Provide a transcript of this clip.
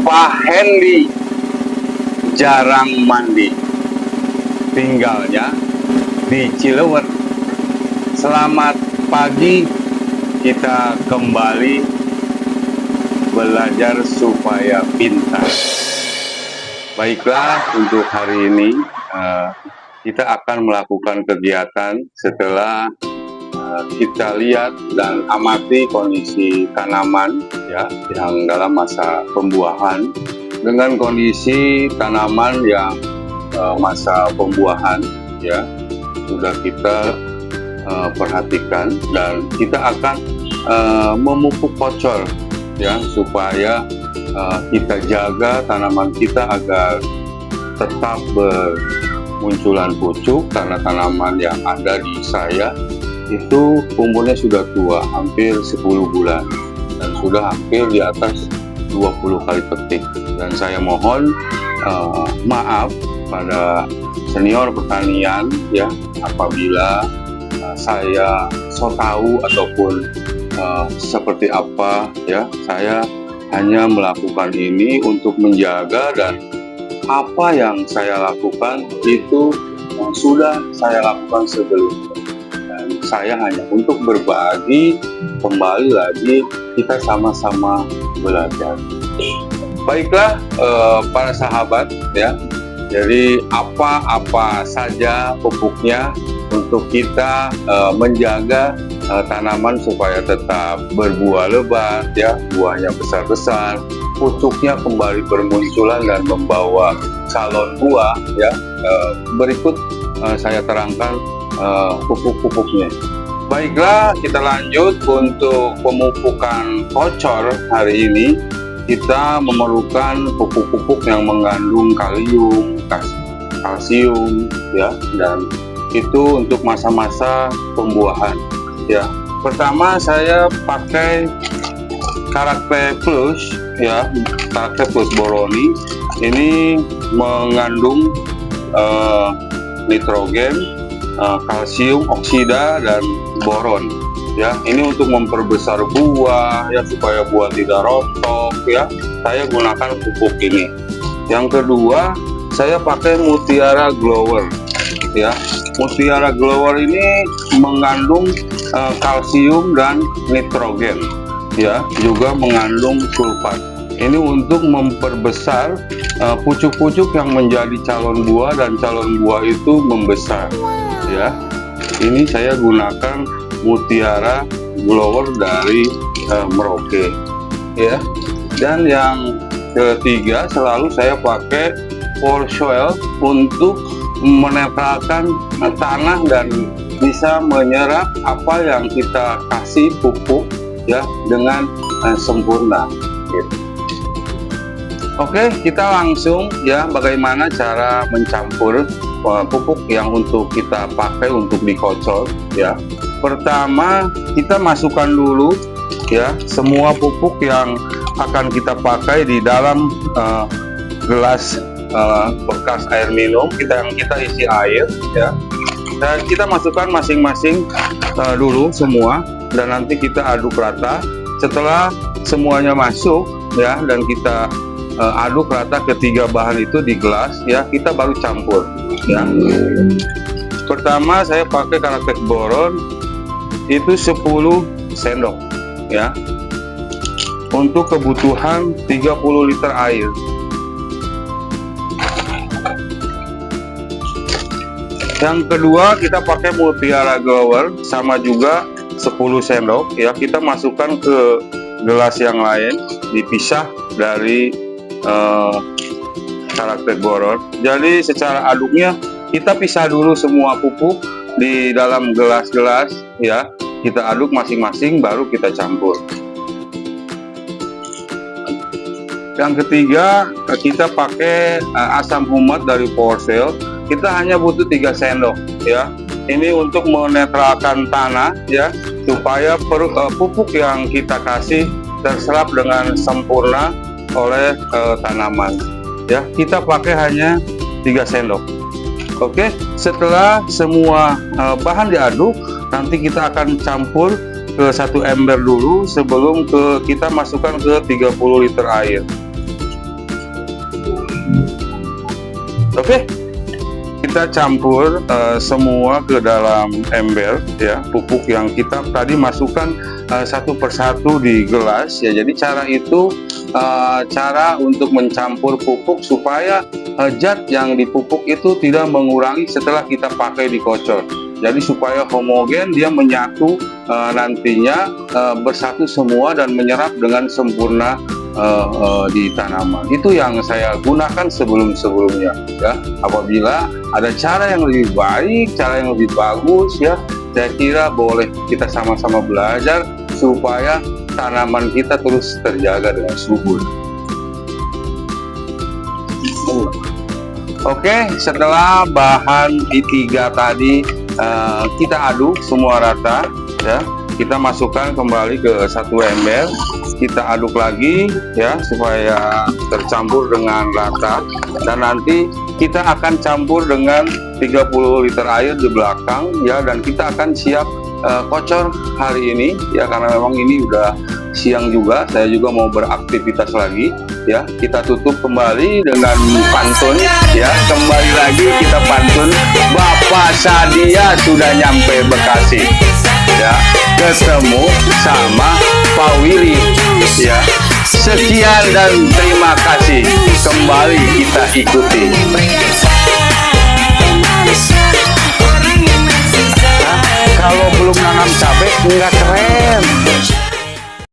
Pak Hendy jarang mandi, tinggalnya di Cilewer. Selamat pagi, kita kembali belajar supaya pintar. Baiklah, untuk hari ini kita akan melakukan kegiatan setelah kita lihat dan amati kondisi tanaman ya yang dalam masa pembuahan dengan kondisi tanaman yang masa pembuahan ya sudah kita perhatikan, dan kita akan memupuk pocor ya supaya kita jaga tanaman kita agar tetap bermunculan pucuk, karena tanaman yang ada di saya itu umurnya sudah tua, hampir 10 bulan dan sudah hampir di atas 20 kali petik. Dan saya mohon maaf pada senior pertanian ya apabila saya so tahu ataupun seperti apa ya. Saya hanya melakukan ini untuk menjaga, dan apa yang saya lakukan itu sudah saya lakukan sebelumnya. Saya hanya untuk berbagi, kembali lagi kita sama-sama belajar. Baiklah para sahabat ya, jadi apa-apa saja pupuknya untuk kita menjaga tanaman supaya tetap berbuah lebat ya, buahnya besar-besar, pucuknya kembali bermunculan dan membawa calon buah ya. Berikut saya terangkan pupuk-pupuknya. Baiklah, kita lanjut untuk pemupukan pocor. Hari ini kita memerlukan pupuk-pupuk yang mengandung kalium, kalsium ya, dan itu untuk masa-masa pembuahan ya. Pertama saya pakai Karakter Plus ya, Karakter Plus Boroni. Ini mengandung nitrogen, kalsium oksida, dan boron ya. Ini untuk memperbesar buah ya, supaya buah tidak rontok ya. Saya gunakan pupuk ini. Yang kedua saya pakai Mutiara Glower ya. Mutiara Glower ini mengandung kalsium dan nitrogen ya, juga mengandung sulfat. Ini untuk memperbesar pucuk-pucuk yang menjadi calon buah, dan calon buah itu membesar ya. Ini saya gunakan Mutiara Glower dari Merauke ya. Dan yang ketiga selalu saya pakai Power Soil untuk menetralkan tanah dan bisa menyerap apa yang kita kasih pupuk ya dengan sempurna gitu. Oke, kita langsung ya bagaimana cara mencampur pupuk yang untuk kita pakai untuk dikocor ya. Pertama kita masukkan dulu ya semua pupuk yang akan kita pakai di dalam gelas bekas air minum yang kita isi air ya. Dan kita masukkan masing-masing dulu semua, dan nanti kita aduk rata. Setelah semuanya masuk ya, dan kita aduk rata ketiga bahan itu di gelas ya, kita baru campur ya. Pertama saya pakai Karakter boron itu 10 sendok ya, untuk kebutuhan 30 liter air. Yang kedua kita pakai Mutiara Glower, sama juga 10 sendok ya. Kita masukkan ke gelas yang lain, dipisah dari Karakter boron. Jadi secara aduknya kita pisah dulu semua pupuk di dalam gelas-gelas ya. Kita aduk masing-masing, baru kita campur. Yang ketiga kita pakai asam humat dari Power Soil. Kita hanya butuh 3 sendok ya. Ini untuk menetralkan tanah ya, supaya pupuk yang kita kasih terserap dengan sempurna oleh tanaman ya. Kita pakai hanya 3 sendok. Oke, setelah semua bahan diaduk, nanti kita akan campur ke satu ember dulu sebelum kita masukkan ke 30 liter air. Oke, kita campur semua ke dalam ember ya, pupuk yang kita tadi masukkan satu persatu di gelas ya. Jadi cara itu cara untuk mencampur pupuk supaya zat yang dipupuk itu tidak mengurangi setelah kita pakai di kocor. Jadi supaya homogen, dia menyatu nantinya bersatu semua dan menyerap dengan sempurna di tanaman. Itu yang saya gunakan sebelumnya ya. Apabila ada cara yang lebih baik, cara yang lebih bagus ya, saya kira boleh kita sama-sama belajar supaya tanaman kita terus terjaga dengan subur. Oke, setelah bahan I3 tadi kita aduk semua rata ya, kita masukkan kembali ke satu ember, kita aduk lagi ya supaya tercampur dengan rata, dan nanti kita akan campur dengan 30 liter air di belakang ya, dan kita akan siap kocor hari ini ya, karena memang ini udah siang juga, saya juga mau beraktivitas lagi ya. Kita tutup kembali dengan pantun ya, kembali lagi kita pantun. Bapak Sadia sudah nyampe Bekasi ya, ketemu sama Pak Willy ya. Sekian dan terima kasih, kembali kita ikuti. Kalau belum nanam cabai nggak keren.